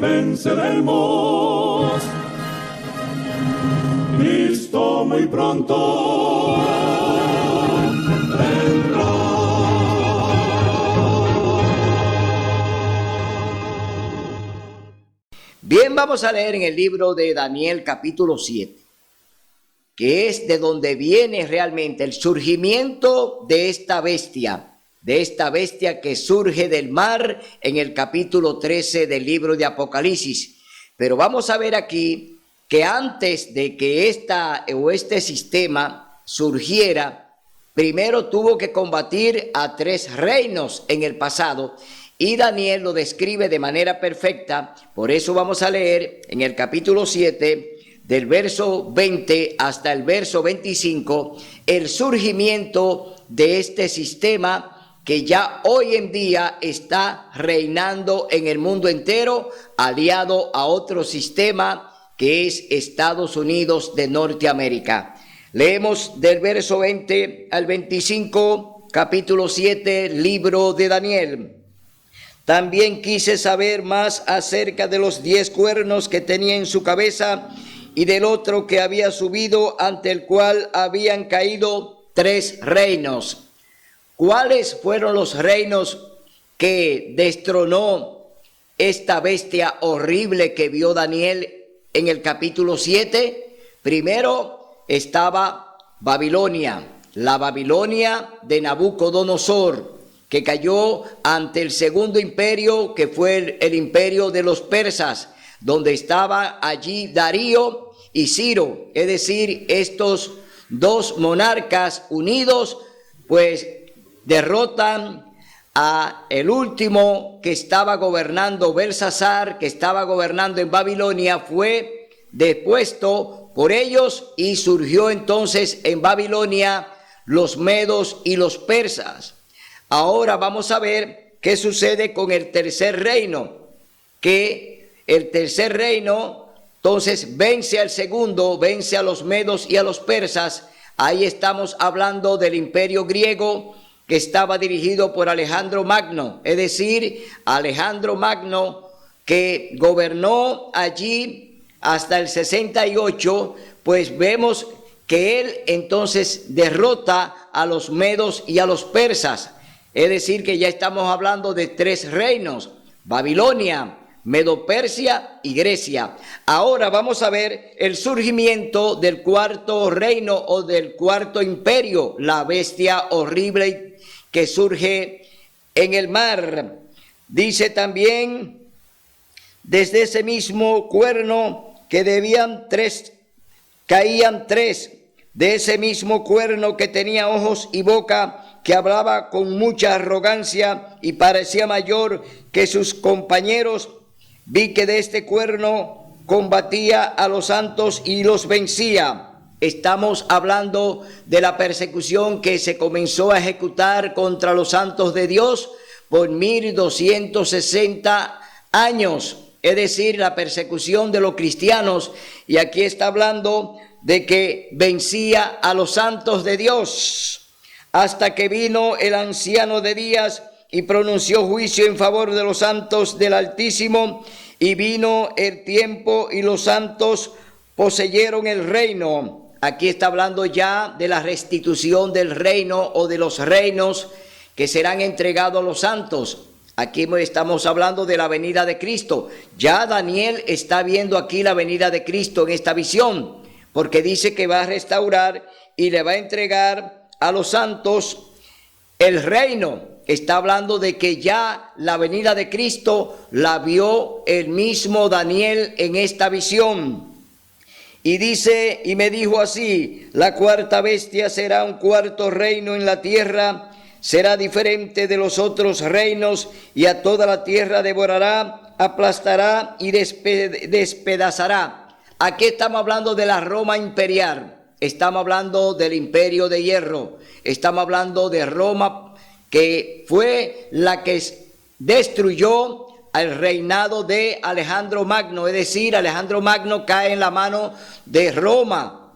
venceremos. Cristo muy pronto vendrá. Bien, vamos a leer en el libro de Daniel capítulo 7, que es de donde viene realmente el surgimiento de esta bestia que surge del mar en el capítulo 13 del libro de Apocalipsis. Pero vamos a ver aquí que antes de que este sistema surgiera, primero tuvo que combatir a 3 reinos en el pasado, y Daniel lo describe de manera perfecta. Por eso vamos a leer en el capítulo 7, del verso 20 hasta el verso 25, el surgimiento de este sistema que ya hoy en día está reinando en el mundo entero, aliado a otro sistema que es Estados Unidos de Norteamérica. Leemos del verso 20 al 25, capítulo 7, libro de Daniel. También quise saber más acerca de los 10 cuernos que tenía en su cabeza y del otro que había subido, ante el cual habían caído 3 reinos. ¿Cuáles fueron los reinos que destronó esta bestia horrible que vio Daniel en el capítulo 7? Primero estaba Babilonia, la Babilonia de Nabucodonosor, que cayó ante el segundo imperio, que fue el imperio de los persas, donde estaba allí Darío y Ciro, es decir, estos 2 monarcas unidos, pues derrotan a el último que estaba gobernando, Belsasar, que estaba gobernando en Babilonia, fue depuesto por ellos, y surgió entonces en Babilonia los medos y los persas. Ahora vamos a ver qué sucede con el tercer reino, que el tercer reino entonces vence al segundo, vence a los medos y a los persas. Ahí estamos hablando del imperio griego, que estaba dirigido por Alejandro Magno, es decir, Alejandro Magno, que gobernó allí hasta el 68, pues vemos que él entonces derrota a los medos y a los persas. Es decir, que ya estamos hablando de 3 reinos: Babilonia, Medo-Persia y Grecia. Ahora vamos a ver el surgimiento del 4º reino o del 4º imperio, la bestia horrible que surge en el mar. Dice también, desde ese mismo cuerno que caían 3, de ese mismo cuerno que tenía ojos y boca, que hablaba con mucha arrogancia y parecía mayor que sus compañeros. Vi que de este cuerno combatía a los santos y los vencía. Estamos hablando de la persecución que se comenzó a ejecutar contra los santos de Dios por 1260 años, es decir, la persecución de los cristianos. Y aquí está hablando de que vencía a los santos de Dios, hasta que vino el anciano de días y pronunció juicio en favor de los santos del Altísimo, y vino el tiempo y los santos poseyeron el reino. Aquí está hablando ya de la restitución del reino o de los reinos que serán entregados a los santos. Aquí estamos hablando de la venida de Cristo. Ya Daniel está viendo aquí la venida de Cristo en esta visión, porque dice que va a restaurar y le va a entregar a los santos el reino. Está hablando de que ya la venida de Cristo la vio el mismo Daniel en esta visión. Y dice, y me dijo así: la 4ª bestia será un 4º reino en la tierra, será diferente de los otros reinos, y a toda la tierra devorará, aplastará y despedazará. Aquí estamos hablando de la Roma imperial, estamos hablando del imperio de hierro, estamos hablando de Roma, que fue la que destruyó al reinado de Alejandro Magno. Es decir, Alejandro Magno cae en la mano de Roma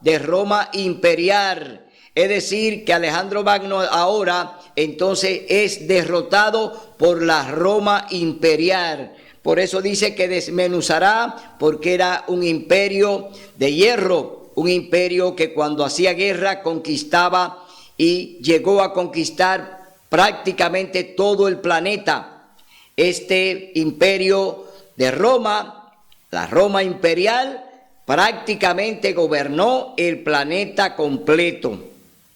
imperial. Es decir, que Alejandro Magno ahora entonces es derrotado por la Roma imperial, por eso dice que desmenuzará, porque era un imperio de hierro, un imperio que cuando hacía guerra conquistaba y llegó a conquistar prácticamente todo el planeta. Este imperio de Roma, la Roma imperial, prácticamente gobernó el planeta completo.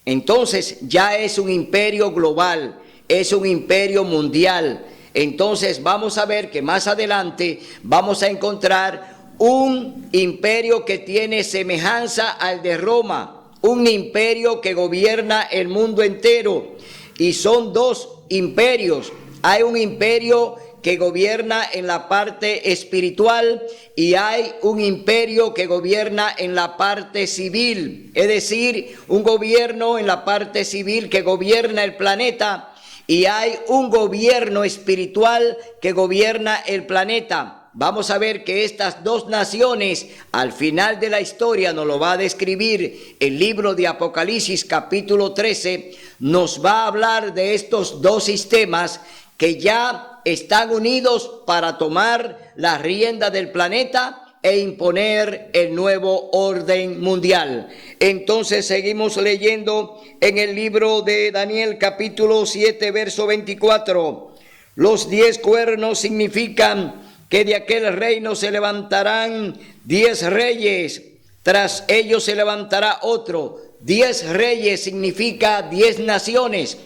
Entonces ya es un imperio global, es un imperio mundial. Entonces vamos a ver que más adelante vamos a encontrar un imperio que tiene semejanza al de Roma, un imperio que gobierna el mundo entero. Y son dos imperios. Hay un imperio que gobierna en la parte espiritual y hay un imperio que gobierna en la parte civil. Es decir, un gobierno en la parte civil que gobierna el planeta y hay un gobierno espiritual que gobierna el planeta. Vamos a ver que estas dos naciones, al final de la historia, nos lo va a describir el libro de Apocalipsis capítulo 13, nos va a hablar de estos dos sistemas que ya están unidos para tomar la rienda del planeta e imponer el nuevo orden mundial. Entonces seguimos leyendo en el libro de Daniel capítulo 7 verso 24. Los 10 cuernos significan que de aquel reino se levantarán 10 reyes, tras ellos se levantará otro. 10 reyes significa 10 naciones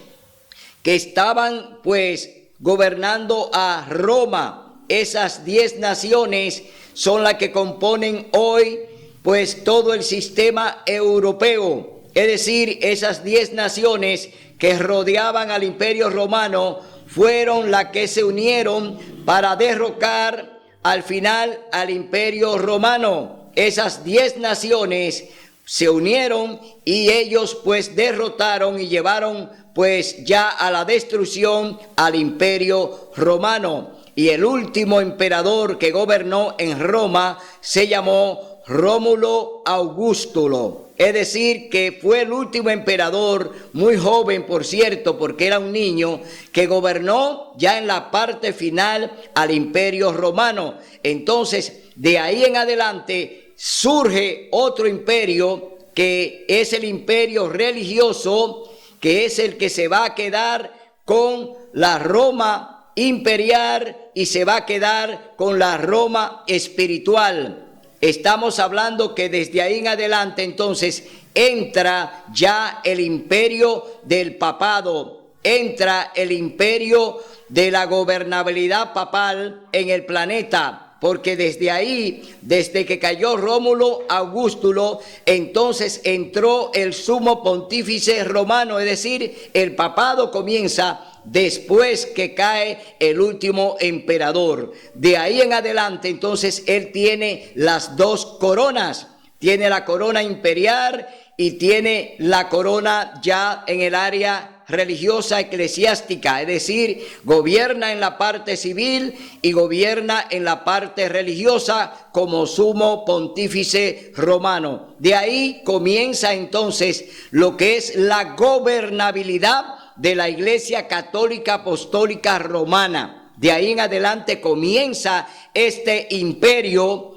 que estaban pues gobernando a Roma. Esas 10 naciones son las que componen hoy pues todo el sistema europeo. Es decir, esas 10 naciones que rodeaban al imperio romano fueron las que se unieron para derrocar al final al imperio romano. Esas 10 naciones se unieron y ellos pues derrotaron y llevaron pues ya a la destrucción al imperio romano. Y el último emperador que gobernó en Roma se llamó Rómulo Augustulo. Es decir, que fue el último emperador, muy joven por cierto, porque era un niño, que gobernó ya en la parte final al imperio romano. Entonces, de ahí en adelante surge otro imperio que es el imperio religioso, que es el que se va a quedar con la Roma imperial y se va a quedar con la Roma espiritual. Estamos hablando que desde ahí en adelante entonces entra ya el imperio del papado, entra el imperio de la gobernabilidad papal en el planeta. Porque desde ahí, desde que cayó Rómulo Augustulo, entonces entró el sumo pontífice romano, es decir, el papado comienza después que cae el último emperador. De ahí en adelante, entonces, él tiene las dos coronas. Tiene la corona imperial y tiene la corona ya en el área religiosa eclesiástica, es decir, gobierna en la parte civil y gobierna en la parte religiosa como sumo pontífice romano. De ahí comienza entonces lo que es la gobernabilidad de la Iglesia Católica Apostólica Romana. De ahí en adelante comienza este imperio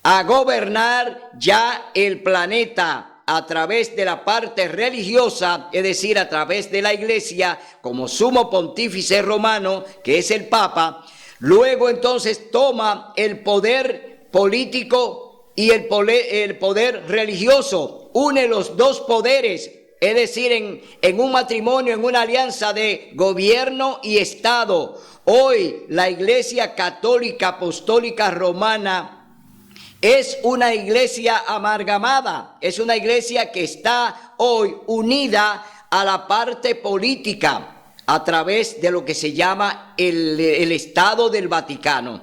a gobernar ya el planeta a través de la parte religiosa, es decir, a través de la Iglesia como sumo pontífice romano, que es el Papa. Luego entonces toma el poder político y el poder religioso, une los dos poderes, es decir, en un matrimonio, en una alianza de gobierno y Estado. Hoy la Iglesia Católica Apostólica Romana es una iglesia amalgamada, es una iglesia que está hoy unida a la parte política a través de lo que se llama el Estado del Vaticano.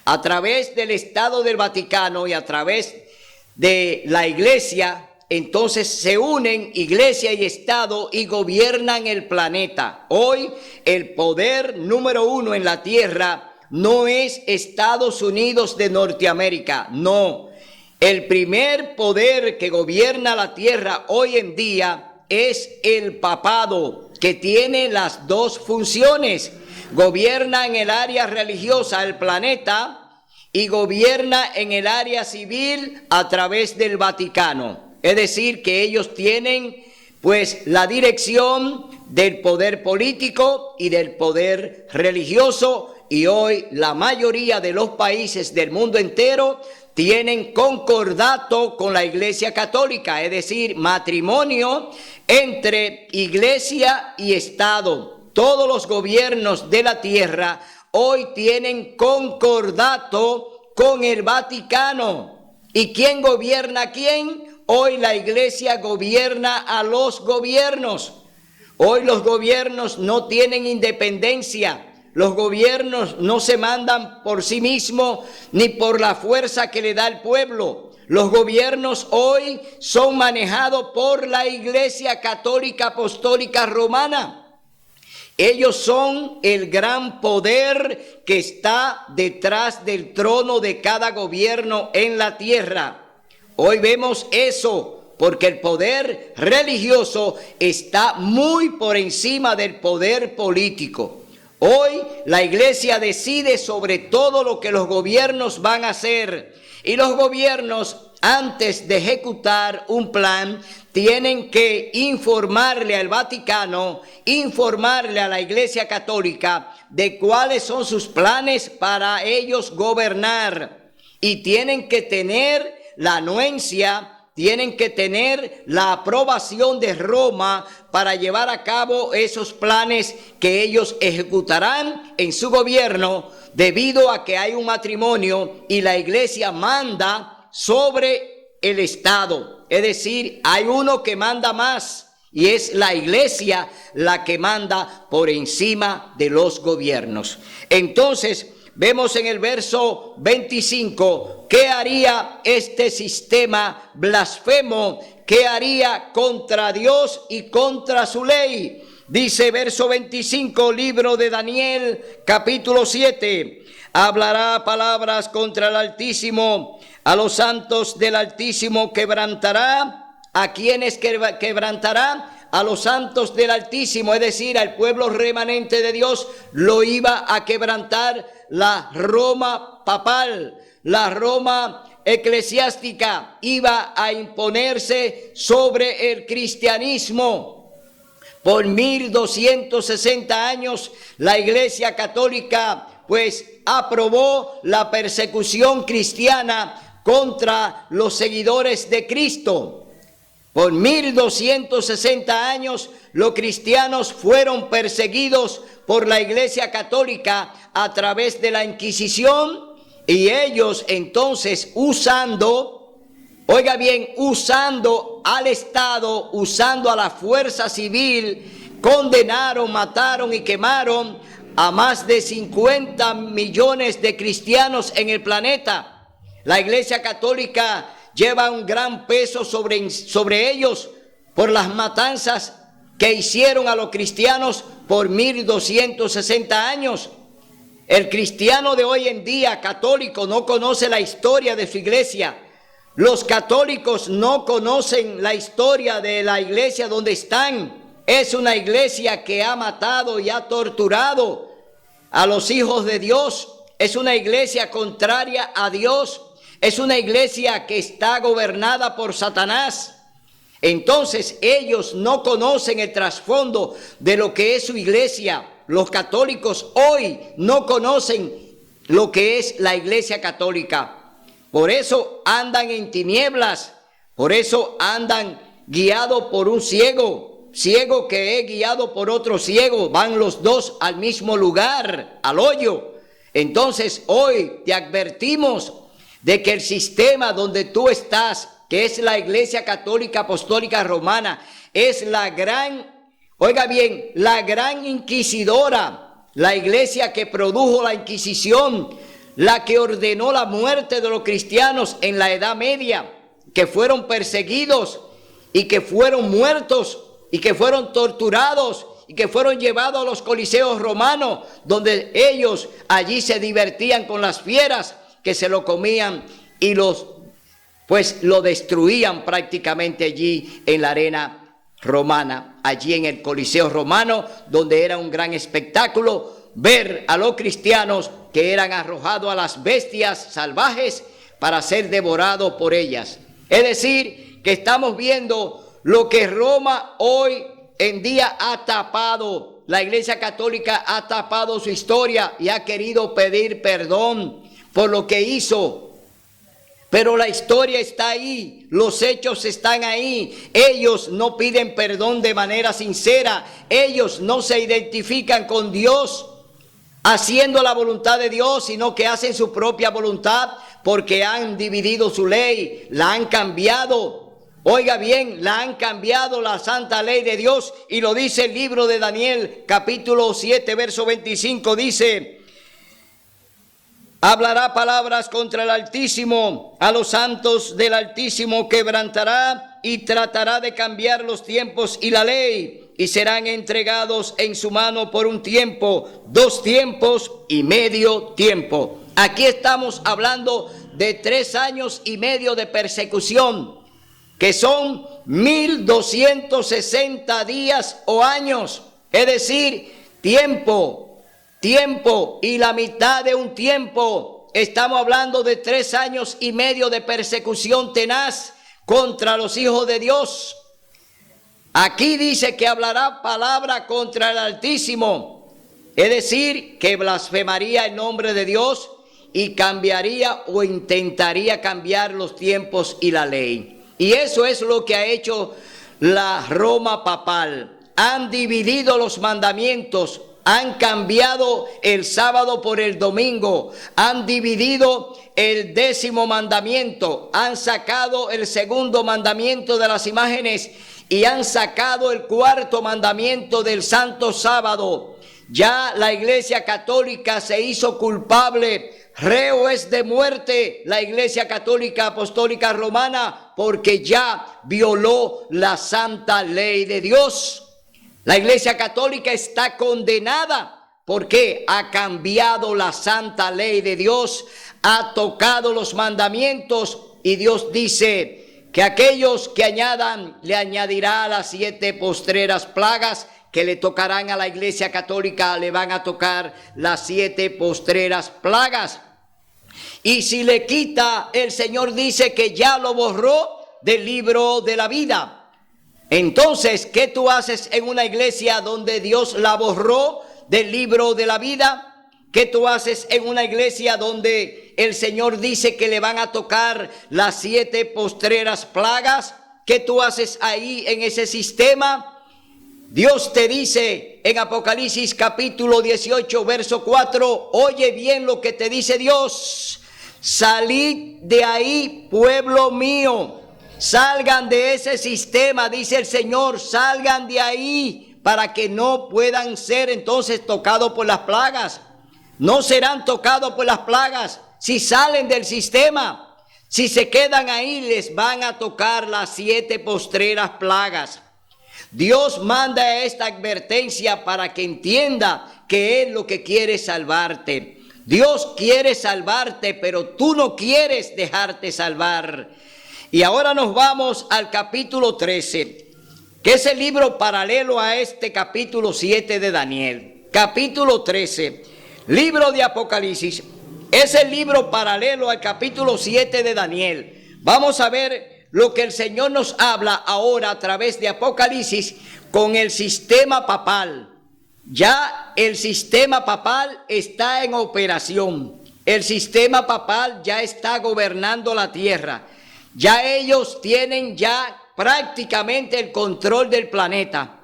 A través del Estado del Vaticano y a través de la iglesia, entonces se unen iglesia y Estado y gobiernan el planeta. Hoy el poder número 1 en la tierra no es Estados Unidos de Norteamérica, no. El primer poder que gobierna la tierra hoy en día es el papado, que tiene las dos funciones. Gobierna en el área religiosa el planeta y gobierna en el área civil a través del Vaticano. Es decir, que ellos tienen pues la dirección del poder político y del poder religioso, y hoy la mayoría de los países del mundo entero tienen concordato con la Iglesia Católica, es decir, matrimonio entre Iglesia y Estado. Todos los gobiernos de la tierra hoy tienen concordato con el Vaticano. ¿Y quién gobierna a quién? Hoy la Iglesia gobierna a los gobiernos. Hoy los gobiernos no tienen independencia. Los gobiernos no se mandan por sí mismos ni por la fuerza que le da el pueblo. Los gobiernos hoy son manejados por la Iglesia Católica Apostólica Romana. Ellos son el gran poder que está detrás del trono de cada gobierno en la tierra. Hoy vemos eso porque el poder religioso está muy por encima del poder político. Hoy la Iglesia decide sobre todo lo que los gobiernos van a hacer, y los gobiernos, antes de ejecutar un plan, tienen que informarle al Vaticano, informarle a la Iglesia Católica de cuáles son sus planes para ellos gobernar, y tienen que tener la anuencia, tienen que tener la aprobación de Roma para llevar a cabo esos planes que ellos ejecutarán en su gobierno, debido a que hay un matrimonio y la Iglesia manda sobre el Estado. Es decir, hay uno que manda más y es la Iglesia la que manda por encima de los gobiernos. Entonces, vemos en el verso 25, ¿qué haría este sistema blasfemo? ¿Qué haría contra Dios y contra su ley? Dice verso 25, libro de Daniel, capítulo 7. Hablará palabras contra el Altísimo, a los santos del Altísimo quebrantará. ¿A quiénes quebrantará? A los santos del Altísimo, es decir, al pueblo remanente de Dios, lo iba a quebrantar la Roma papal, la Roma eclesiástica, iba a imponerse sobre el cristianismo. Por 1260 años la Iglesia Católica pues aprobó la persecución cristiana contra los seguidores de Cristo. Por 1260 años los cristianos fueron perseguidos por la Iglesia Católica a través de la Inquisición, y ellos entonces usando, oiga bien, usando al Estado, usando a la fuerza civil, condenaron, mataron y quemaron a más de 50 millones de cristianos en el planeta. La Iglesia Católica lleva un gran peso sobre ellos por las matanzas que hicieron a los cristianos por 1260 años. El cristiano de hoy en día católico no conoce la historia de su iglesia. Los católicos no conocen la historia de la iglesia donde están. Es una iglesia que ha matado y ha torturado a los hijos de Dios. Es una iglesia contraria a Dios. Es una iglesia que está gobernada por Satanás. Entonces ellos no conocen el trasfondo de lo que es su iglesia. Los católicos hoy no conocen lo que es la Iglesia Católica. Por eso andan en tinieblas, por eso andan guiados por un ciego que es guiado por otro ciego. Van los dos al mismo lugar, al hoyo. Entonces hoy te advertimos de que el sistema donde tú estás, que es la Iglesia Católica Apostólica Romana, es la gran, oiga bien, la gran inquisidora, la iglesia que produjo la Inquisición, la que ordenó la muerte de los cristianos en la Edad Media, que fueron perseguidos y que fueron muertos y que fueron torturados y que fueron llevados a los coliseos romanos, donde ellos allí se divertían con las fieras que se lo comían y lo destruían prácticamente allí en la arena romana, allí en el Coliseo romano, donde era un gran espectáculo, ver a los cristianos que eran arrojados a las bestias salvajes para ser devorados por ellas. Es decir, que estamos viendo lo que Roma hoy en día ha tapado. La Iglesia Católica ha tapado su historia y ha querido pedir perdón por lo que hizo. Pero la historia está ahí, los hechos están ahí. Ellos no piden perdón de manera sincera. Ellos no se identifican con Dios haciendo la voluntad de Dios, sino que hacen su propia voluntad porque han dividido su ley, la han cambiado. Oiga bien, la han cambiado la santa ley de Dios, y lo dice el libro de Daniel, capítulo 7, verso 25, dice: hablará palabras contra el Altísimo, a los santos del Altísimo quebrantará y tratará de cambiar los tiempos y la ley, y serán entregados en su mano por un tiempo, 2 tiempos y medio tiempo. Aquí estamos hablando de 3 años y medio de persecución, que son 1260 días o años, es decir, tiempo y la mitad de un tiempo. Estamos hablando de 3 años y medio de persecución tenaz contra los hijos de Dios. Aquí dice que hablará palabra contra el Altísimo, es decir, que blasfemaría el nombre de Dios y cambiaría o intentaría cambiar los tiempos y la ley. Y eso es lo que ha hecho la Roma papal. Han dividido los mandamientos, han cambiado el sábado por el domingo, han dividido el 10º mandamiento, han sacado el 2º mandamiento de las imágenes y han sacado el 4º mandamiento del santo sábado. Ya la Iglesia Católica se hizo culpable. Reo es de muerte la Iglesia Católica Apostólica Romana, porque ya violó la santa ley de Dios. La Iglesia Católica está condenada porque ha cambiado la santa ley de Dios, ha tocado los mandamientos, y Dios dice que aquellos que añadan, le añadirá las 7 postreras plagas que le tocarán a la Iglesia Católica. Le van a tocar las 7 postreras plagas. Y si le quita, el Señor dice que ya lo borró del libro de la vida. Entonces, ¿qué tú haces en una iglesia donde Dios la borró del libro de la vida? ¿Qué tú haces en una iglesia donde el Señor dice que le van a tocar las 7 postreras plagas? ¿Qué tú haces ahí en ese sistema? Dios te dice en Apocalipsis capítulo 18, verso 4, oye bien lo que te dice Dios: salid de ahí, pueblo mío. Salgan de ese sistema, dice el Señor, salgan de ahí para que no puedan ser entonces tocados por las plagas. No serán tocados por las plagas si salen del sistema. Si se quedan ahí, les van a tocar las 7 postreras plagas. Dios manda esta advertencia para que entienda que Él lo que quiere es salvarte. Dios quiere salvarte, pero tú no quieres dejarte salvar. Y ahora nos vamos al capítulo 13, que es el libro paralelo a este capítulo 7 de Daniel. Capítulo 13, libro de Apocalipsis, es el libro paralelo al capítulo 7 de Daniel. Vamos a ver lo que el Señor nos habla ahora a través de Apocalipsis con el sistema papal. Ya el sistema papal está en operación. El sistema papal ya está gobernando la tierra. Ya ellos tienen ya prácticamente el control del planeta.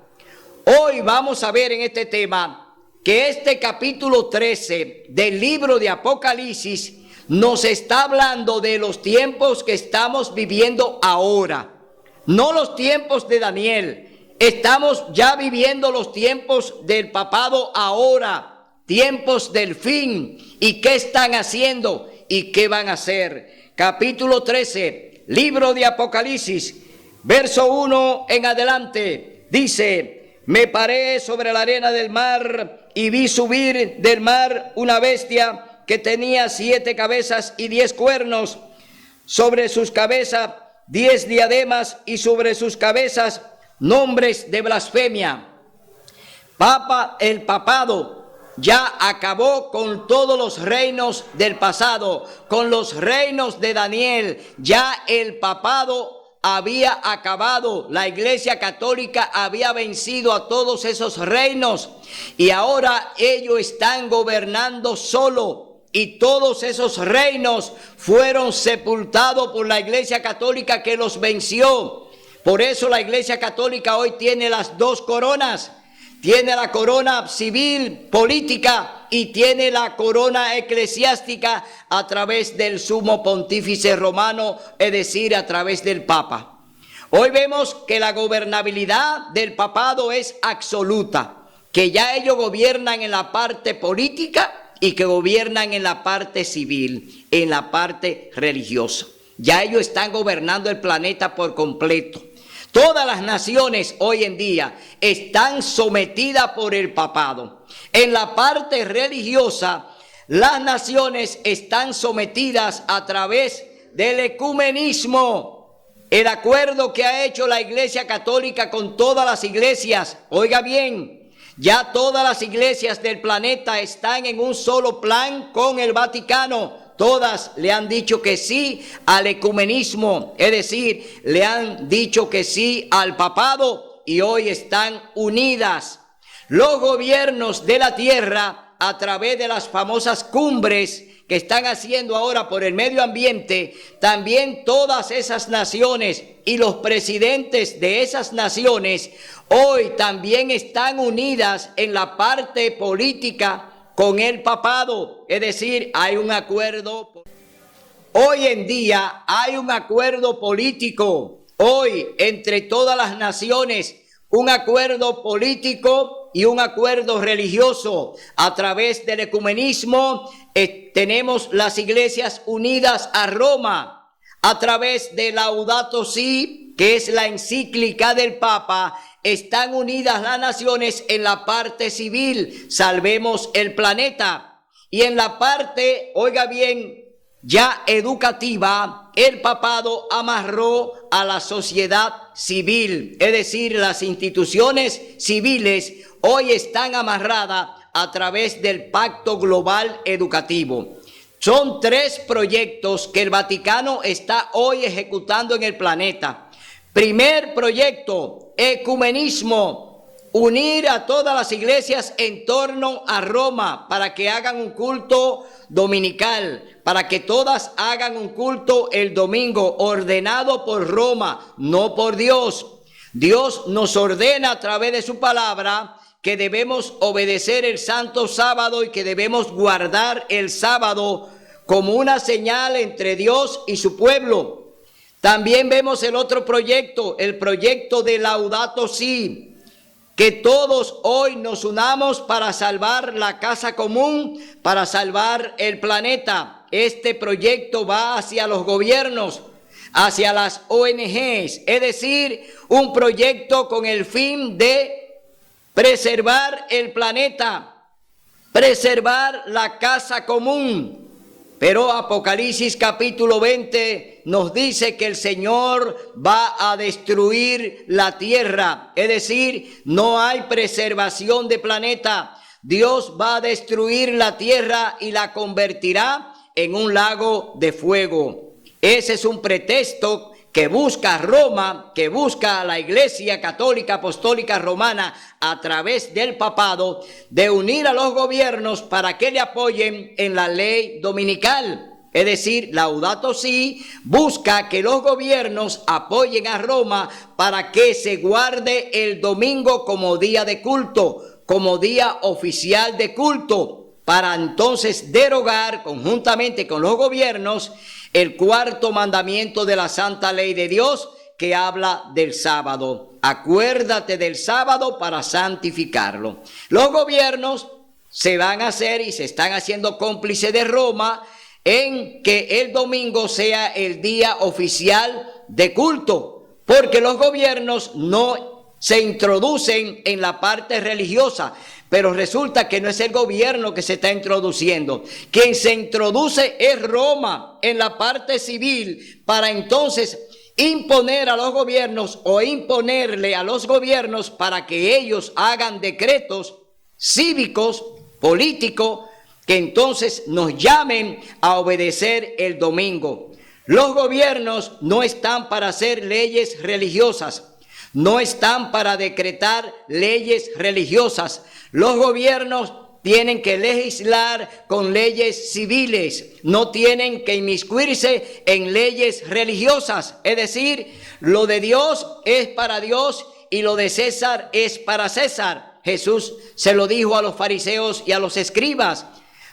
Hoy vamos a ver en este tema que este capítulo 13 del libro de Apocalipsis nos está hablando de los tiempos que estamos viviendo ahora, no los tiempos de Daniel. Estamos ya viviendo los tiempos del papado ahora, tiempos del fin. ¿Y qué están haciendo y qué van a hacer? Capítulo 13, libro de Apocalipsis, verso 1 en adelante, dice: me paré sobre la arena del mar y vi subir del mar una bestia que tenía 7 cabezas y 10 cuernos, sobre sus cabezas 10 diademas y sobre sus cabezas nombres de blasfemia. El papado ya acabó con todos los reinos del pasado, con los reinos de Daniel. Ya el papado había acabado, la Iglesia Católica había vencido a todos esos reinos y ahora ellos están gobernando solo. Y todos esos reinos fueron sepultados por la Iglesia Católica que los venció. Por eso la Iglesia Católica hoy tiene las dos coronas. Tiene la corona civil, política, y tiene la corona eclesiástica a través del sumo pontífice romano, es decir, a través del Papa. Hoy vemos que la gobernabilidad del papado es absoluta, que ya ellos gobiernan en la parte política y que gobiernan en la parte civil, en la parte religiosa. Ya ellos están gobernando el planeta por completo. Todas las naciones hoy en día están sometidas por el papado. En la parte religiosa, las naciones están sometidas a través del ecumenismo. El acuerdo que ha hecho la Iglesia Católica con todas las iglesias, oiga bien, ya todas las iglesias del planeta están en un solo plan con el Vaticano. Todas le han dicho que sí al ecumenismo, es decir, le han dicho que sí al papado y hoy están unidas. Los gobiernos de la tierra, a través de las famosas cumbres que están haciendo ahora por el medio ambiente, también todas esas naciones y los presidentes de esas naciones hoy también están unidas en la parte política con el papado, es decir, hay un acuerdo. Hoy en día hay un acuerdo político, hoy entre todas las naciones, un acuerdo político y un acuerdo religioso. A través del ecumenismo tenemos las iglesias unidas a Roma, a través de Laudato Si, que es la encíclica del Papa. Están unidas las naciones en la parte civil, salvemos el planeta. Y en la parte, oiga bien, ya educativa, el papado amarró a la sociedad civil, es decir, las instituciones civiles hoy están amarradas a través del Pacto Global Educativo. Son 3 proyectos que el Vaticano está hoy ejecutando en el planeta. Primer proyecto, ecumenismo, unir a todas las iglesias en torno a Roma para que hagan un culto dominical, para que todas hagan un culto el domingo ordenado por Roma, no por Dios. Dios nos ordena a través de su palabra que debemos obedecer el santo sábado y que debemos guardar el sábado como una señal entre Dios y su pueblo. También vemos el otro proyecto, el proyecto de Laudato Si, que todos hoy nos unamos para salvar la casa común, para salvar el planeta. Este proyecto va hacia los gobiernos, hacia las ONGs, es decir, un proyecto con el fin de preservar el planeta, preservar la casa común. Pero Apocalipsis capítulo 20 nos dice que el Señor va a destruir la tierra, es decir, no hay preservación de planeta. Dios va a destruir la tierra y la convertirá en un lago de fuego. Ese es un pretexto que busca Roma, que busca a la Iglesia Católica Apostólica Romana a través del papado, de unir a los gobiernos para que le apoyen en la ley dominical. Es decir, Laudato Si busca que los gobiernos apoyen a Roma para que se guarde el domingo como día de culto, como día oficial de culto, para entonces derogar conjuntamente con los gobiernos el 4º mandamiento de la Santa Ley de Dios, que habla del sábado. Acuérdate del sábado para santificarlo. Los gobiernos se van a hacer y se están haciendo cómplices de Roma en que el domingo sea el día oficial de culto, porque los gobiernos no se introducen en la parte religiosa. Pero resulta que no es el gobierno que se está introduciendo. Quien se introduce es Roma en la parte civil para entonces imponer a los gobiernos o imponerle a los gobiernos para que ellos hagan decretos cívicos político que entonces nos llamen a obedecer el domingo. Los gobiernos no están para hacer leyes religiosas, no están para decretar leyes religiosas. Los gobiernos tienen que legislar con leyes civiles, no tienen que inmiscuirse en leyes religiosas. Es decir, lo de Dios es para Dios y lo de César es para César. Jesús se lo dijo a los fariseos y a los escribas: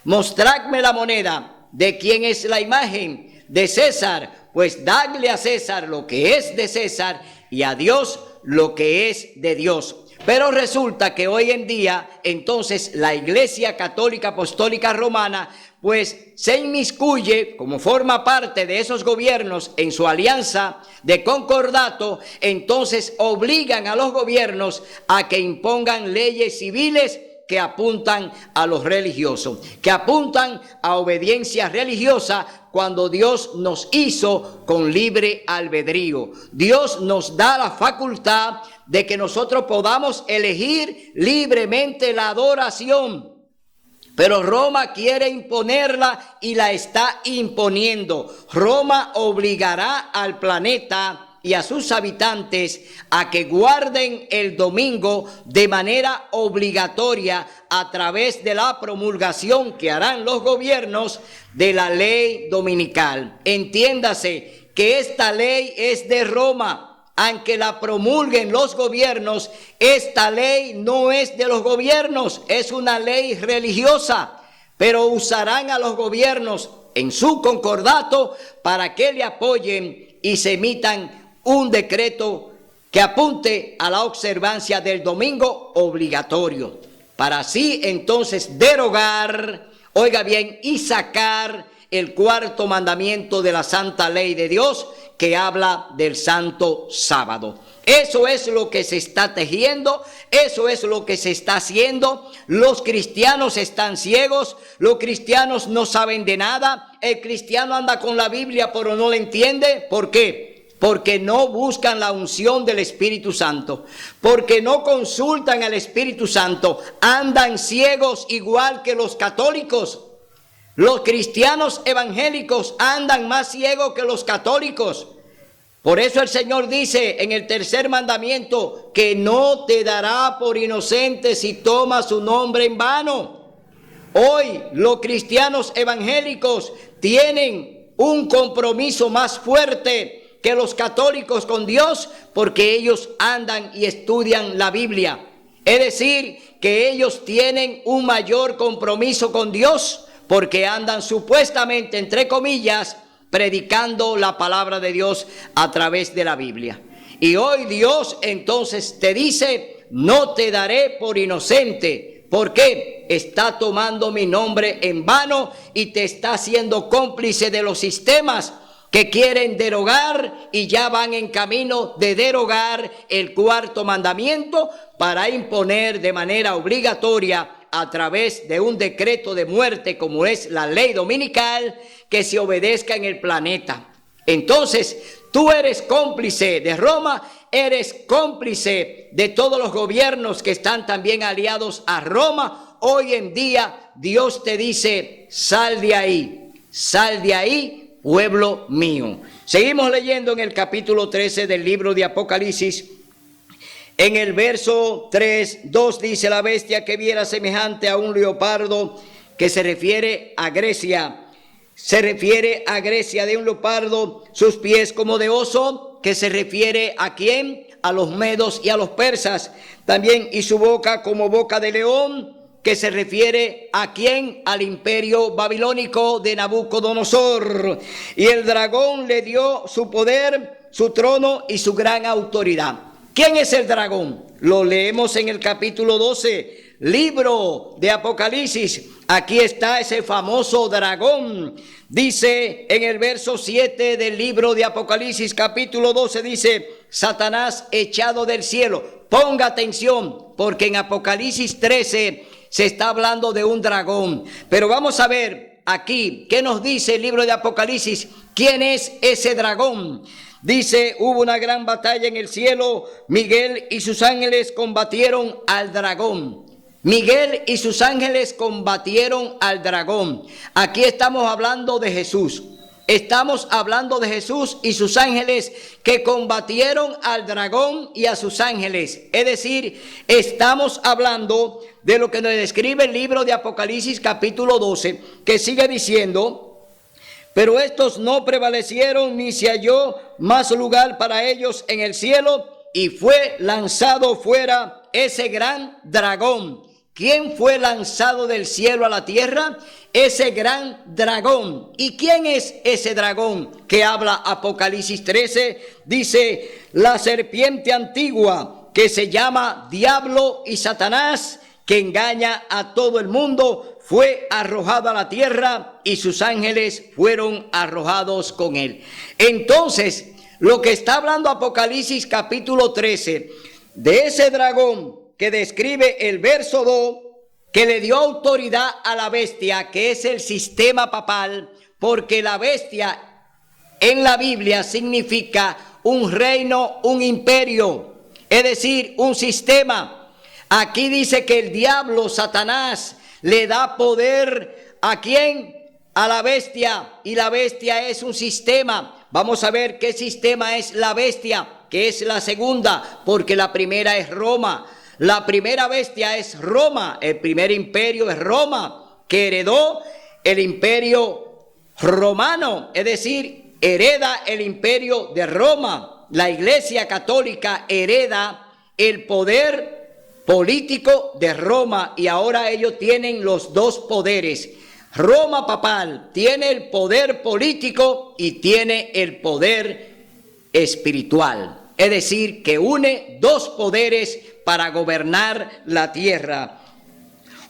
mostradme la moneda. ¿De quién es la imagen? De César. Pues dadle a César lo que es de César y a Dios lo que es de Dios. Pero resulta que hoy en día, entonces, la Iglesia Católica Apostólica Romana, pues se inmiscuye, como forma parte de esos gobiernos en su alianza de concordato, entonces obligan a los gobiernos a que impongan leyes civiles que apuntan a los religiosos, que apuntan a obediencia religiosa, cuando Dios nos hizo con libre albedrío. Dios nos da la facultad de que nosotros podamos elegir libremente la adoración. Pero Roma quiere imponerla y la está imponiendo. Roma obligará al planeta y a sus habitantes a que guarden el domingo de manera obligatoria a través de la promulgación que harán los gobiernos de la ley dominical. Entiéndase que esta ley es de Roma. Aunque la promulguen los gobiernos, esta ley no es de los gobiernos, es una ley religiosa, pero usarán a los gobiernos en su concordato para que le apoyen y se emitan un decreto que apunte a la observancia del domingo obligatorio, para así entonces derogar, oiga bien, y sacar el cuarto mandamiento de la santa ley de Dios, que habla del santo sábado. Eso es lo que se está tejiendo, eso es lo que se está haciendo. Los cristianos están ciegos, los cristianos no saben de nada. El cristiano anda con la Biblia pero no la entiende. ¿Por qué? Porque no buscan la unción del Espíritu Santo, porque no consultan al Espíritu Santo, andan ciegos igual que los católicos. Los cristianos evangélicos andan más ciegos que los católicos. Por eso el Señor dice en el tercer mandamiento que no te dará por inocente si tomas su nombre en vano. Hoy los cristianos evangélicos tienen un compromiso más fuerte que los católicos con Dios, porque ellos andan y estudian la Biblia. Es decir, que ellos tienen un mayor compromiso con Dios, porque andan supuestamente, entre comillas, predicando la palabra de Dios a través de la Biblia. Y hoy Dios entonces te dice: no te daré por inocente. ¿Por qué? Está tomando mi nombre en vano y te está haciendo cómplice de los sistemas que quieren derogar, y ya van en camino de derogar el cuarto mandamiento para imponer de manera obligatoria, a través de un decreto de muerte como es la ley dominical, que se obedezca en el planeta. Entonces, tú eres cómplice de Roma, eres cómplice de todos los gobiernos que están también aliados a Roma. Hoy en día Dios te dice: sal de ahí, pueblo mío. Seguimos leyendo en el capítulo 13 del libro de Apocalipsis. En el verso 3:2 dice: la bestia que viera semejante a un leopardo, que se refiere a Grecia. Se refiere a Grecia, de un leopardo, sus pies como de oso, que se refiere ¿a quién? A los medos y a los persas. También, y su boca como boca de león, que se refiere ¿a quién? Al imperio babilónico de Nabucodonosor. Y el dragón le dio su poder, su trono y su gran autoridad. ¿Quién es el dragón? Lo leemos en el capítulo 12, libro de Apocalipsis. Aquí está ese famoso dragón. Dice en el verso 7 del libro de Apocalipsis, capítulo 12, dice: Satanás echado del cielo. Ponga atención, porque en Apocalipsis 13 se está hablando de un dragón. Pero vamos a ver aquí, ¿qué nos dice el libro de Apocalipsis? ¿Quién es ese dragón? Dice: hubo una gran batalla en el cielo, Miguel y sus ángeles combatieron al dragón. Miguel y sus ángeles combatieron al dragón. Aquí estamos hablando de Jesús. Estamos hablando de Jesús y sus ángeles que combatieron al dragón y a sus ángeles. Es decir, estamos hablando de lo que nos describe el libro de Apocalipsis capítulo 12, que sigue diciendo: pero estos no prevalecieron, ni se halló más lugar para ellos en el cielo, y fue lanzado fuera ese gran dragón. ¿Quién fue lanzado del cielo a la tierra? Ese gran dragón. ¿Y quién es ese dragón que habla Apocalipsis 13? Dice: la serpiente antigua, que se llama Diablo y Satanás, que engaña a todo el mundo, fue arrojado a la tierra y sus ángeles fueron arrojados con él. Entonces, lo que está hablando Apocalipsis capítulo 13, de ese dragón que describe el verso 2, que le dio autoridad a la bestia, que es el sistema papal, porque la bestia en la Biblia significa un reino, un imperio, es decir, un sistema. Aquí dice que el diablo, Satanás, le da poder ¿a quién? A la bestia, y la bestia es un sistema. Vamos a ver qué sistema es la bestia, que es la segunda, porque la primera es Roma. La primera bestia es Roma, el primer imperio es Roma, que heredó el imperio romano, es decir, hereda el imperio de Roma. La Iglesia Católica hereda el poder político de Roma y ahora ellos tienen los dos poderes. Roma papal tiene el poder político y tiene el poder espiritual. Es decir, que une dos poderes para gobernar la tierra.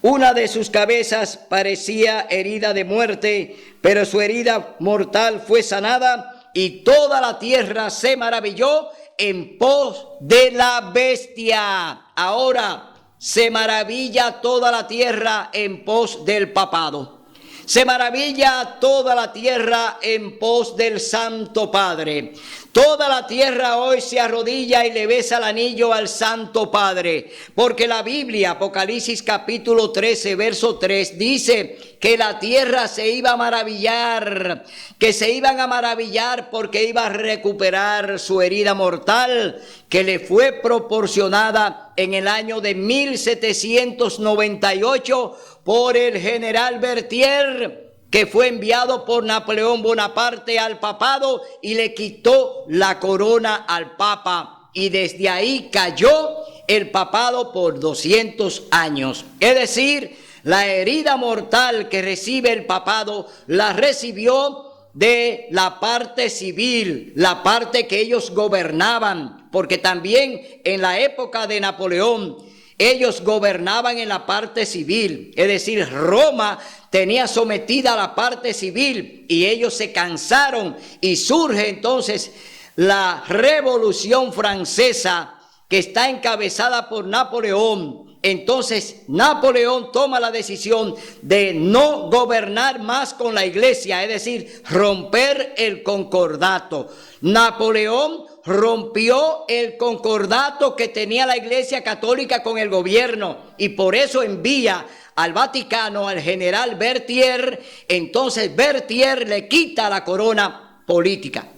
Una de sus cabezas parecía herida de muerte, pero su herida mortal fue sanada y toda la tierra se maravilló en pos de la bestia. Ahora se maravilla toda la tierra en pos del papado. Se maravilla toda la tierra en pos del Santo Padre. Toda la tierra hoy se arrodilla y le besa el anillo al Santo Padre, porque la Biblia, Apocalipsis capítulo 13, verso 3, dice que la tierra se iba a maravillar, que se iban a maravillar porque iba a recuperar su herida mortal que le fue proporcionada en el año de 1798 por el general Berthier, que fue enviado por Napoleón Bonaparte al papado y le quitó la corona al papa. Y desde ahí cayó el papado por 200 años. Es decir, la herida mortal que recibe el papado la recibió de la parte civil, la parte que ellos gobernaban, porque también en la época de Napoleón ellos gobernaban en la parte civil, es decir, Roma tenía sometida a la parte civil y ellos se cansaron y surge entonces la Revolución Francesa, que está encabezada por Napoleón. Entonces Napoleón toma la decisión de no gobernar más con la iglesia, es decir, romper el concordato. Napoleón rompió el concordato que tenía la Iglesia Católica con el gobierno y por eso envía al Vaticano al general Berthier. Entonces Berthier le quita la corona política.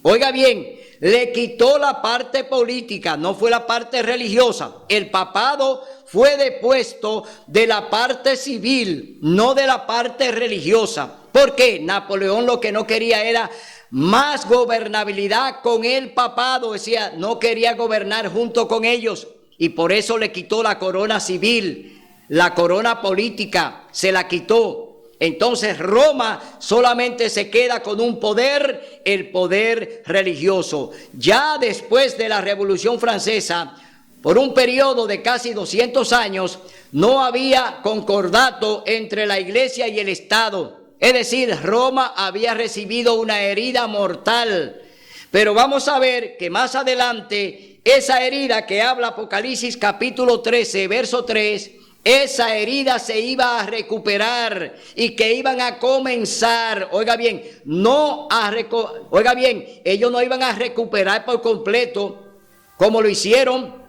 Oiga bien, le quitó la parte política, no fue la parte religiosa. El papado fue depuesto de la parte civil, no de la parte religiosa. ¿Por qué? Napoleón lo que no quería era más gobernabilidad con el papado, decía, no quería gobernar junto con ellos y por eso le quitó la corona civil, la corona política, se la quitó. Entonces Roma solamente se queda con un poder, el poder religioso. Ya después de la Revolución Francesa, por un periodo de casi 200 años, no había concordato entre la iglesia y el Estado. Es decir, Roma había recibido una herida mortal. Pero vamos a ver que más adelante, esa herida que habla Apocalipsis capítulo 13, verso 3, esa herida se iba a recuperar y que iban a comenzar, oiga bien, ellos no iban a recuperar por completo como lo hicieron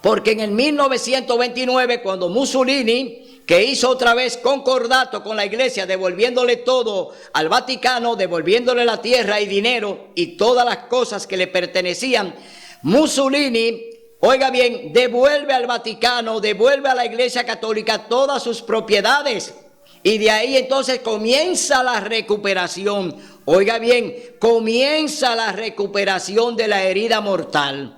Porque en el 1929, cuando Mussolini, que hizo otra vez concordato con la iglesia, devolviéndole todo al Vaticano, devolviéndole la tierra y dinero y todas las cosas que le pertenecían, Mussolini, oiga bien, devuelve al Vaticano, devuelve a la iglesia católica todas sus propiedades. Y de ahí entonces comienza la recuperación. Oiga bien, comienza la recuperación de la herida mortal.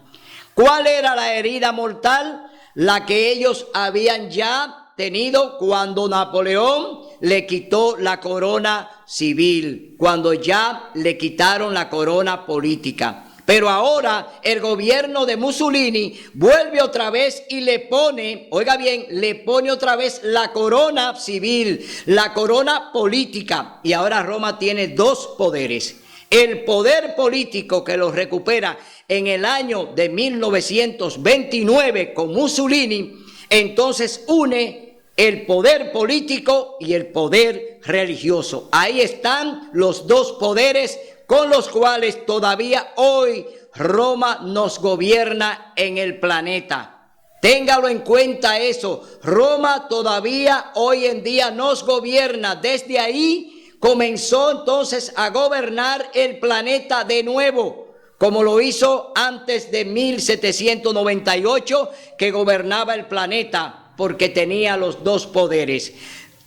¿Cuál era la herida mortal? La que ellos habían ya tenido cuando Napoleón le quitó la corona civil, cuando ya le quitaron la corona política. Pero ahora el gobierno de Mussolini vuelve otra vez y le pone, oiga bien, le pone otra vez la corona civil, la corona política. Y ahora Roma tiene dos poderes. El poder político que lo recupera en el año de 1929 con Mussolini, entonces une el poder político y el poder religioso. Ahí están los dos poderes con los cuales todavía hoy Roma nos gobierna en el planeta. Téngalo en cuenta eso. Roma todavía hoy en día nos gobierna. Desde ahí comenzó entonces a gobernar el planeta de nuevo, como lo hizo antes de 1798, que gobernaba el planeta porque tenía los dos poderes.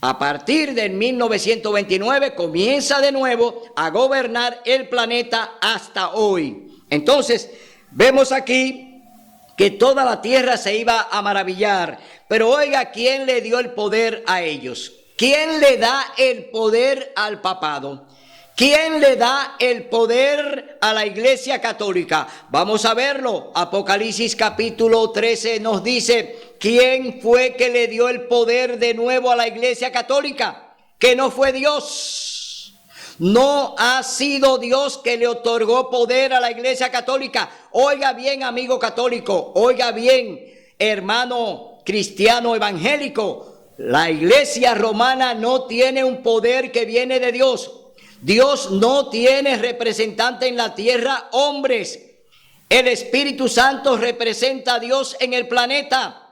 A partir del 1929 comienza de nuevo a gobernar el planeta hasta hoy. Entonces, vemos aquí que toda la tierra se iba a maravillar. Pero oiga, ¿quién le dio el poder a ellos? ¿Quién le da el poder al papado? ¿Quién le da el poder a la Iglesia Católica? Vamos a verlo. Apocalipsis capítulo 13 nos dice: ¿quién fue que le dio el poder de nuevo a la Iglesia Católica? Que no fue Dios. No ha sido Dios que le otorgó poder a la Iglesia Católica. Oiga bien, amigo católico. Oiga bien, hermano cristiano evangélico. La Iglesia romana no tiene un poder que viene de Dios. Dios no tiene representante en la tierra, hombres. El Espíritu Santo representa a Dios en el planeta.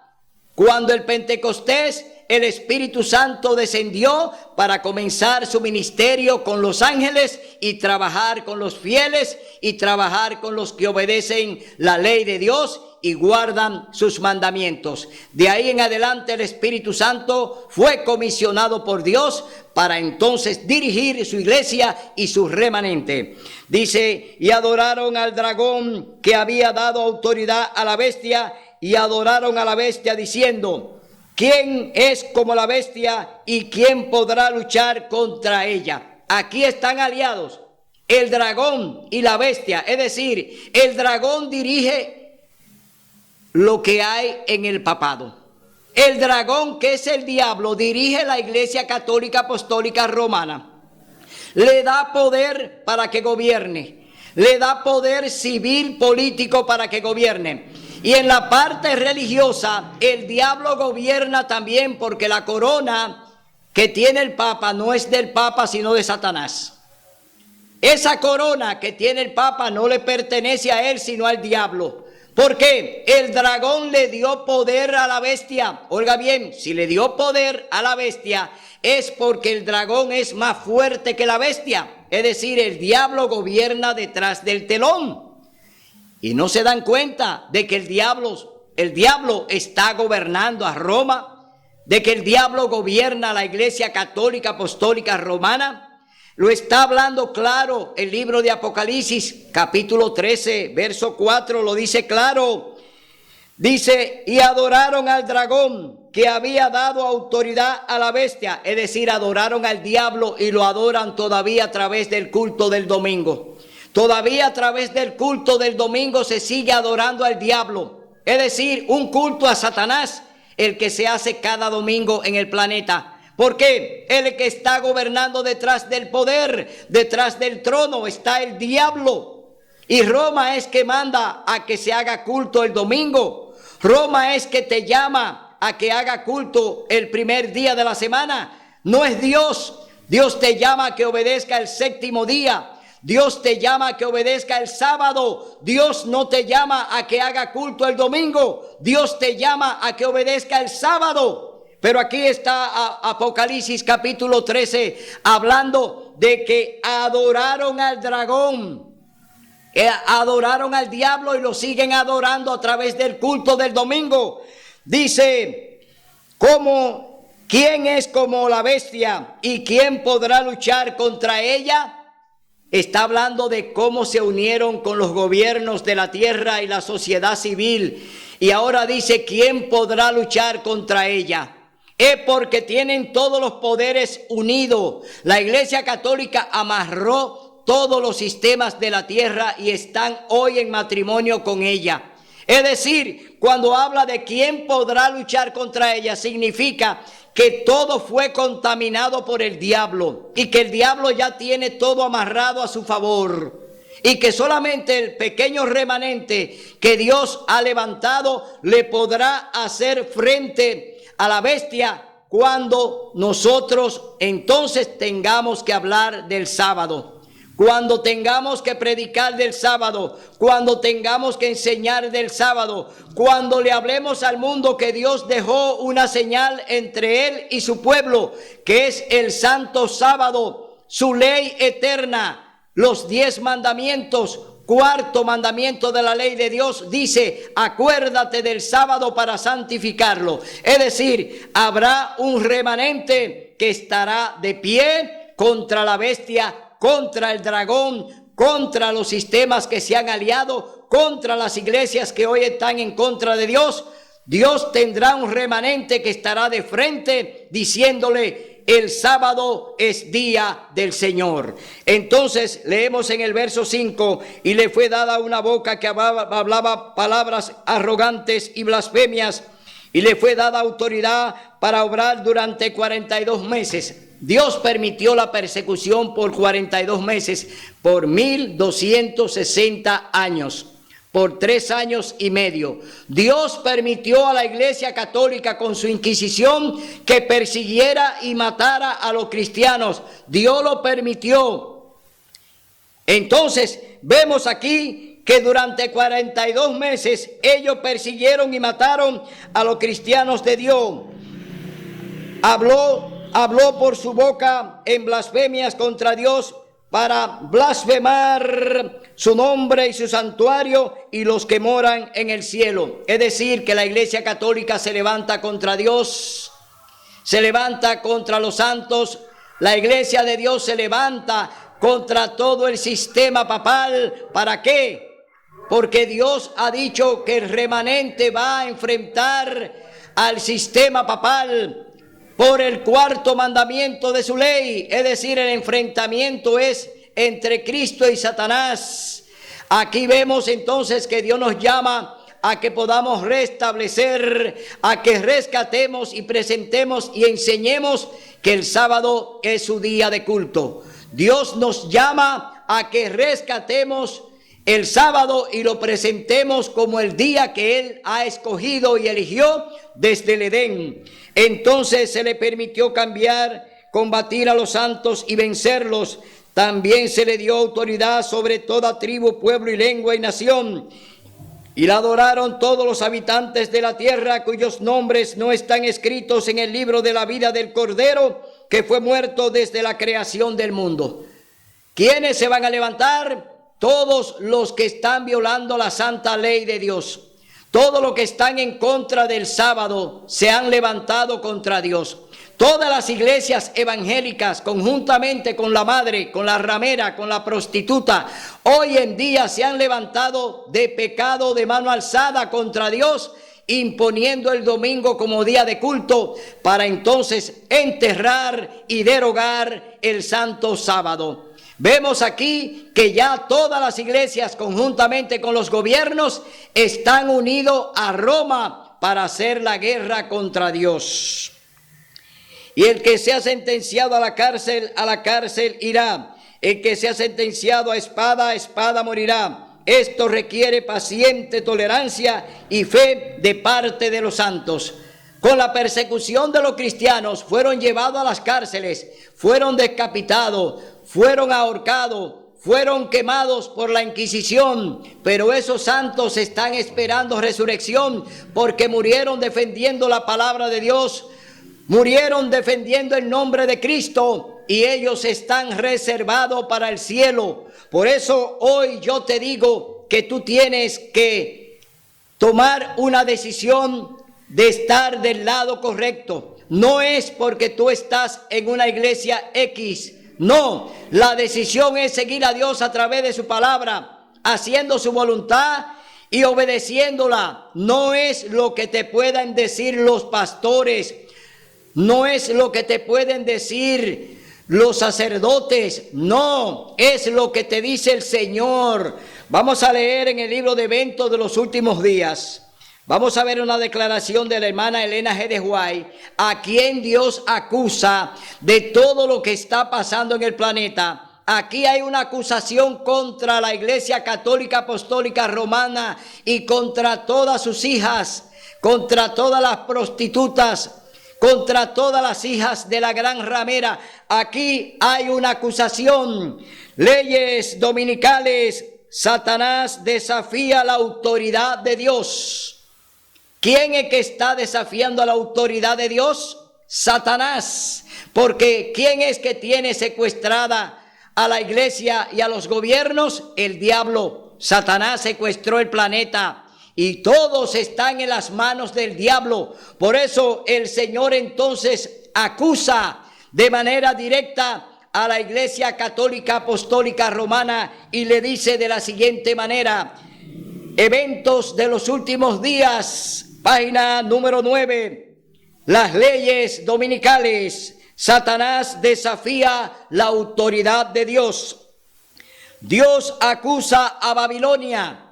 Cuando el Pentecostés, el Espíritu Santo descendió para comenzar su ministerio con los ángeles y trabajar con los fieles y trabajar con los que obedecen la ley de Dios y guardan sus mandamientos. De ahí en adelante el Espíritu Santo fue comisionado por Dios para entonces dirigir su iglesia y su remanente. Dice: y adoraron al dragón que había dado autoridad a la bestia, y adoraron a la bestia diciendo: ¿quién es como la bestia y quién podrá luchar contra ella? Aquí están aliados el dragón y la bestia, es decir, el dragón dirige lo que hay en el papado. El dragón, que es el diablo, dirige la Iglesia Católica Apostólica Romana. Le da poder para que gobierne. Le da poder civil, político para que gobierne. Y en la parte religiosa, el diablo gobierna también, porque la corona que tiene el Papa no es del Papa, sino de Satanás. Esa corona que tiene el Papa no le pertenece a él, sino al diablo. ¿Por qué? El dragón le dio poder a la bestia. Oiga bien, si le dio poder a la bestia, es porque el dragón es más fuerte que la bestia. Es decir, el diablo gobierna detrás del telón. Y no se dan cuenta de que el diablo está gobernando a Roma, de que el diablo gobierna a la Iglesia Católica Apostólica Romana. Lo está hablando claro el libro de Apocalipsis, capítulo 13, verso 4, lo dice claro. Dice: y adoraron al dragón que había dado autoridad a la bestia. Es decir, adoraron al diablo y lo adoran todavía a través del culto del domingo. Todavía a través del culto del domingo se sigue adorando al diablo. Es decir, un culto a Satanás, el que se hace cada domingo en el planeta. ¿Por qué? El que está gobernando detrás del poder, detrás del trono, está el diablo. Y Roma es que manda a que se haga culto el domingo. Roma es que te llama a que haga culto el primer día de la semana. No es Dios. Dios te llama a que obedezca el séptimo día. Dios te llama a que obedezca el sábado. Dios no te llama a que haga culto el domingo. Dios te llama a que obedezca el sábado. Pero aquí está Apocalipsis capítulo 13 hablando de que adoraron al dragón, adoraron al diablo y lo siguen adorando a través del culto del domingo. Dice, ¿quién es como la bestia y quién podrá luchar contra ella? Está hablando de cómo se unieron con los gobiernos de la tierra y la sociedad civil. Y ahora dice, ¿quién podrá luchar contra ella? Es porque tienen todos los poderes unidos. La Iglesia Católica amarró todos los sistemas de la tierra y están hoy en matrimonio con ella. Es decir, cuando habla de quién podrá luchar contra ella, significa que todo fue contaminado por el diablo y que el diablo ya tiene todo amarrado a su favor. Y que solamente el pequeño remanente que Dios ha levantado le podrá hacer frente a la bestia cuando nosotros entonces tengamos que hablar del sábado, cuando tengamos que predicar del sábado, cuando tengamos que enseñar del sábado, cuando le hablemos al mundo que Dios dejó una señal entre él y su pueblo, que es el santo sábado, su ley eterna, los 10 mandamientos. Cuarto mandamiento de la ley de Dios dice, acuérdate del sábado para santificarlo. Es decir, habrá un remanente que estará de pie contra la bestia, contra el dragón, contra los sistemas que se han aliado, contra las iglesias que hoy están en contra de Dios. Dios tendrá un remanente que estará de frente diciéndole, el sábado es día del Señor. Entonces leemos en el verso 5, y le fue dada una boca que hablaba palabras arrogantes y blasfemias, y le fue dada autoridad para obrar durante 42 meses. Dios permitió la persecución por 42 meses, por 1260 años. Por 3 años y medio. Dios permitió a la Iglesia Católica con su Inquisición que persiguiera y matara a los cristianos. Dios lo permitió. Entonces vemos aquí que durante 42 meses ellos persiguieron y mataron a los cristianos de Dios. Habló por su boca en blasfemias contra Dios para blasfemar su nombre y su santuario y los que moran en el cielo. Es decir, que la Iglesia Católica se levanta contra Dios, se levanta contra los santos. La Iglesia de Dios se levanta contra todo el sistema papal. ¿Para qué? Porque Dios ha dicho que el remanente va a enfrentar al sistema papal por el cuarto mandamiento de su ley. Es decir, el enfrentamiento es entre Cristo y Satanás. Aquí vemos entonces que Dios nos llama a que podamos restablecer, a que rescatemos y presentemos y enseñemos que el sábado es su día de culto. Dios nos llama a que rescatemos el sábado y lo presentemos como el día que Él ha escogido y eligió desde el Edén. Entonces se le permitió combatir a los santos y vencerlos. También se le dio autoridad sobre toda tribu, pueblo y lengua y nación. Y la adoraron todos los habitantes de la tierra cuyos nombres no están escritos en el libro de la vida del Cordero que fue muerto desde la creación del mundo. ¿Quiénes se van a levantar? Todos los que están violando la santa ley de Dios. Todos los que están en contra del sábado se han levantado contra Dios. Todas las iglesias evangélicas, conjuntamente con la madre, con la ramera, con la prostituta, hoy en día se han levantado de pecado de mano alzada contra Dios, imponiendo el domingo como día de culto para entonces enterrar y derogar el santo sábado. Vemos aquí que ya todas las iglesias, conjuntamente con los gobiernos, están unidos a Roma para hacer la guerra contra Dios. Y el que sea sentenciado a la cárcel irá. El que sea sentenciado a espada morirá. Esto requiere paciente tolerancia y fe de parte de los santos. Con la persecución de los cristianos fueron llevados a las cárceles, fueron decapitados, fueron ahorcados, fueron quemados por la Inquisición, pero esos santos están esperando resurrección porque murieron defendiendo la palabra de Dios, murieron defendiendo el nombre de Cristo y ellos están reservados para el cielo. Por eso hoy yo te digo que tú tienes que tomar una decisión de estar del lado correcto. No es porque tú estás en una iglesia X. No, la decisión es seguir a Dios a través de su palabra, haciendo su voluntad y obedeciéndola. No es lo que te puedan decir los pastores, no es lo que te pueden decir los sacerdotes, no, es lo que te dice el Señor. Vamos a leer en el libro de Eventos de los Últimos Días. Vamos a ver una declaración de la hermana Elena G. de White, a quien Dios acusa de todo lo que está pasando en el planeta. Aquí hay una acusación contra la Iglesia Católica Apostólica Romana y contra todas sus hijas, contra todas las prostitutas, contra todas las hijas de la gran ramera. Aquí hay una acusación. Leyes dominicales. Satanás desafía la autoridad de Dios. ¿Quién es que está desafiando a la autoridad de Dios? Satanás. Porque ¿quién es que tiene secuestrada a la iglesia y a los gobiernos? El diablo. Satanás secuestró el planeta y todos están en las manos del diablo. Por eso el Señor entonces acusa de manera directa a la Iglesia Católica Apostólica Romana y le dice de la siguiente manera: Eventos de los Últimos Días, página número 9, las leyes dominicales. Satanás desafía la autoridad de Dios. Dios acusa a Babilonia.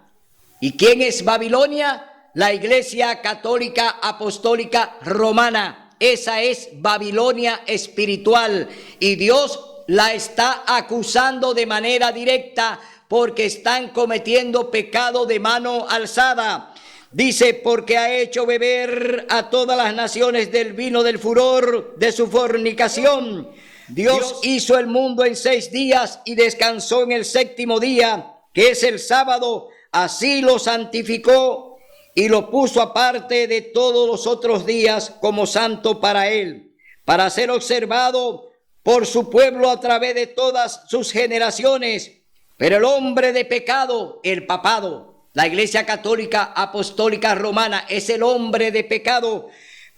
¿Y quién es Babilonia? La Iglesia Católica Apostólica Romana. Esa es Babilonia espiritual y Dios la está acusando de manera directa porque están cometiendo pecado de mano alzada. Dice, porque ha hecho beber a todas las naciones del vino del furor de su fornicación. Dios hizo el mundo en 6 días y descansó en el 7º día, que es el sábado. Así lo santificó y lo puso aparte de todos los otros días como santo para él, para ser observado por su pueblo a través de todas sus generaciones. Pero el hombre de pecado, el papado, la Iglesia Católica Apostólica Romana es el hombre de pecado,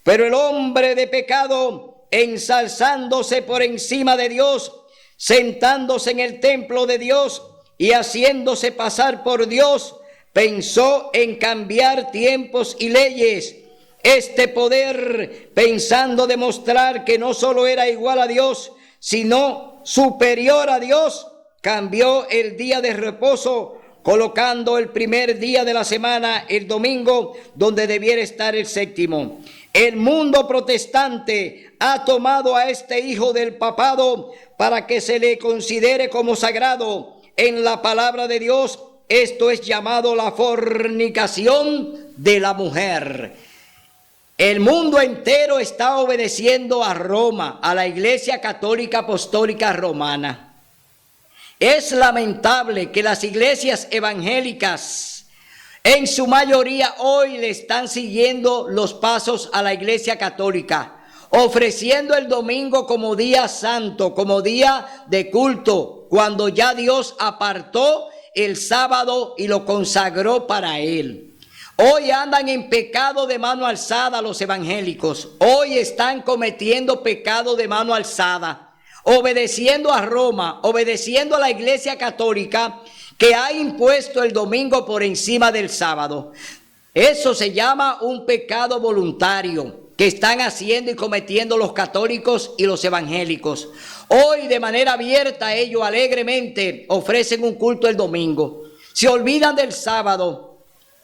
pero el hombre de pecado, ensalzándose por encima de Dios, sentándose en el templo de Dios y haciéndose pasar por Dios, pensó en cambiar tiempos y leyes. Este poder, pensando demostrar que no solo era igual a Dios, sino superior a Dios, cambió el día de reposo, colocando el primer día de la semana, el domingo, donde debiera estar el 7º. El mundo protestante ha tomado a este hijo del papado para que se le considere como sagrado. En la palabra de Dios, esto es llamado la fornicación de la mujer. El mundo entero está obedeciendo a Roma, a la Iglesia Católica Apostólica Romana. Es lamentable que las iglesias evangélicas, en su mayoría hoy le están siguiendo los pasos a la Iglesia Católica, ofreciendo el domingo como día santo, como día de culto, cuando ya Dios apartó el sábado y lo consagró para él. Hoy andan en pecado de mano alzada los evangélicos. Hoy están cometiendo pecado de mano alzada, obedeciendo a Roma, obedeciendo a la Iglesia Católica que ha impuesto el domingo por encima del sábado. Eso se llama un pecado voluntario que están haciendo y cometiendo los católicos y los evangélicos. Hoy de manera abierta ellos alegremente ofrecen un culto el domingo. Se olvidan del sábado.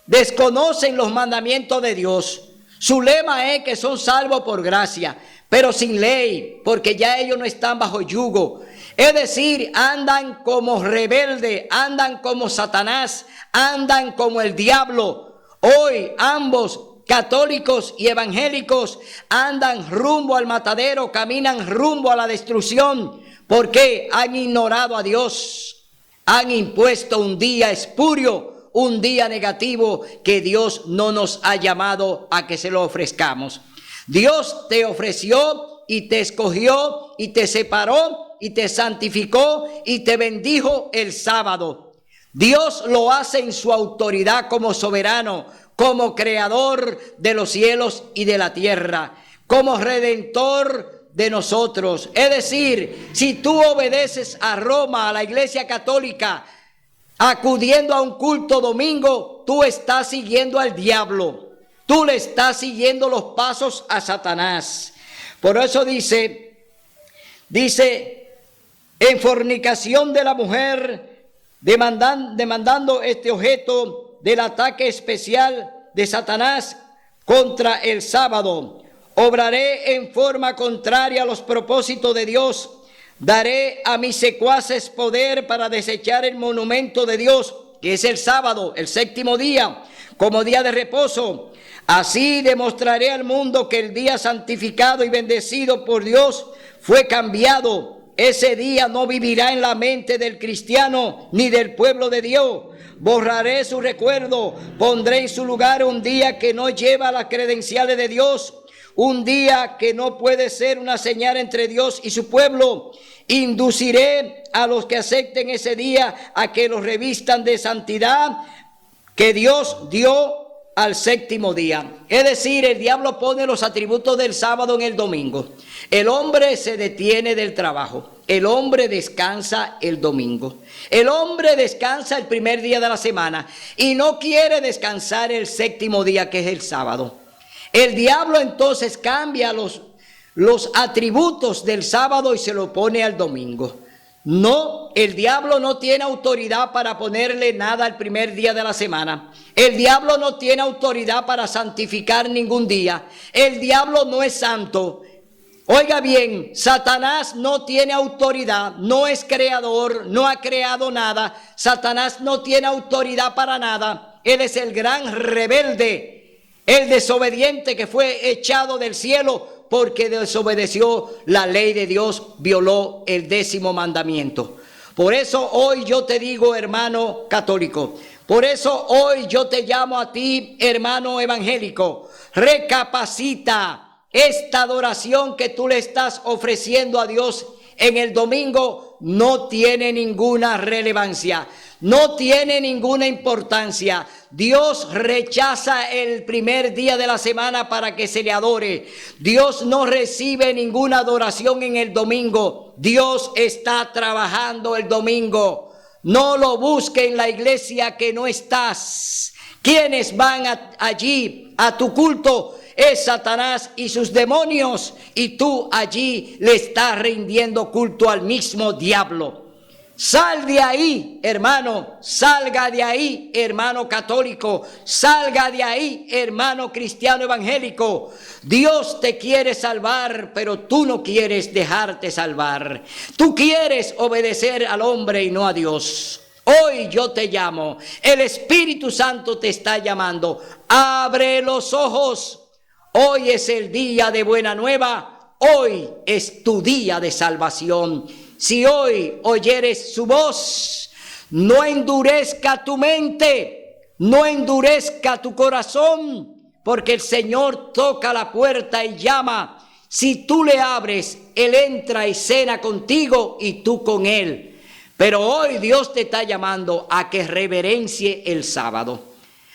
Desconocen los mandamientos de Dios. Su lema es que son salvos por gracia, pero sin ley, porque ya ellos no están bajo yugo. Es decir, andan como rebeldes, andan como Satanás, andan como el diablo. Hoy ambos, católicos y evangélicos, andan rumbo al matadero, caminan rumbo a la destrucción, porque han ignorado a Dios. han impuesto un día espurio, un día negativo que Dios no nos ha llamado a que se lo ofrezcamos. Dios te ofreció y te escogió y te separó y te santificó y te bendijo el sábado. Dios lo hace en su autoridad como soberano, como creador de los cielos y de la tierra, como redentor de nosotros. Es decir, si tú obedeces a Roma, a la Iglesia Católica, acudiendo a un culto domingo, tú estás siguiendo al diablo. Tú le estás siguiendo los pasos a Satanás. Por eso dice, en fornicación de la mujer, demandando este objeto del ataque especial de Satanás contra el sábado. Obraré en forma contraria a los propósitos de Dios. Daré a mis secuaces poder para desechar el monumento de Dios, que es el sábado, el séptimo día, como día de reposo. Así demostraré al mundo que el día santificado y bendecido por Dios fue cambiado. Ese día no vivirá en la mente del cristiano ni del pueblo de Dios. Borraré su recuerdo, pondré en su lugar un día que no lleva las credenciales de Dios, un día que no puede ser una señal entre Dios y su pueblo. Induciré a los que acepten ese día a que los revistan de santidad que Dios dio al séptimo día. Es decir, el diablo pone los atributos del sábado en el domingo. El hombre se detiene del trabajo. El hombre descansa el domingo. El hombre descansa el primer día de la semana y no quiere descansar el séptimo día, que es el sábado. El diablo entonces cambia los atributos del sábado y se lo pone al domingo. No, el diablo no tiene autoridad para ponerle nada al primer día de la semana. El diablo no tiene autoridad para santificar ningún día. El diablo no es santo. Oiga bien, Satanás no tiene autoridad, no es creador, no ha creado nada. Satanás no tiene autoridad para nada. Él es el gran rebelde, el desobediente que fue echado del cielo porque desobedeció la ley de Dios, violó el 10º mandamiento. Por eso hoy yo te digo, hermano católico, por eso hoy yo te llamo a ti, hermano evangélico, recapacita. Esta adoración que tú le estás ofreciendo a Dios en el domingo no tiene ninguna relevancia, no tiene ninguna importancia. Dios rechaza el primer día de la semana para que se le adore. Dios no recibe ninguna adoración en el domingo. Dios está trabajando el domingo. No lo busque en la iglesia que no estás. ¿Quiénes van allí a tu culto? Es Satanás y sus demonios, y tú allí le estás rindiendo culto al mismo diablo. Sal de ahí, hermano, salga de ahí, hermano católico, salga de ahí, hermano cristiano evangélico. Dios te quiere salvar, pero tú no quieres dejarte salvar. Tú quieres obedecer al hombre y no a Dios. Hoy yo te llamo, el Espíritu Santo te está llamando. Abre los ojos. Hoy es el día de buena nueva, hoy es tu día de salvación. Si hoy oyeres su voz, no endurezca tu mente, no endurezca tu corazón, porque el Señor toca la puerta y llama. Si tú le abres, Él entra y cena contigo y tú con Él. Pero hoy Dios te está llamando a que reverencie el sábado,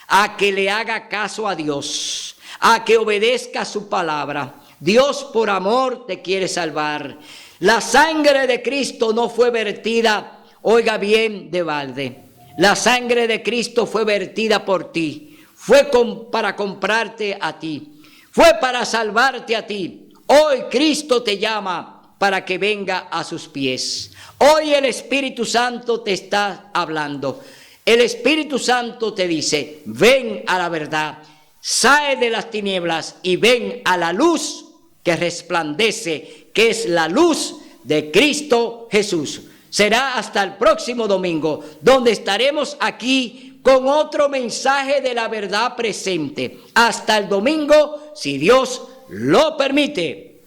a que le haga caso a Dios, a que obedezca su palabra. Dios por amor te quiere salvar. La sangre de Cristo no fue vertida, oiga bien, de balde. La sangre de Cristo fue vertida por ti. Fue para comprarte a ti. Fue para salvarte a ti. Hoy Cristo te llama para que venga a sus pies. Hoy el Espíritu Santo te está hablando. El Espíritu Santo te dice, ven a la verdad. Sale de las tinieblas y ven a la luz que resplandece, que es la luz de Cristo Jesús. Será hasta el próximo domingo, donde estaremos aquí con otro mensaje de la verdad presente. Hasta el domingo, si Dios lo permite.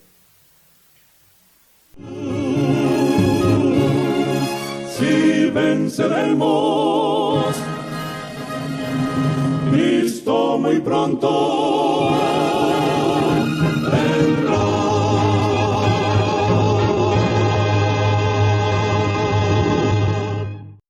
Si ven venceremos. Cristo muy pronto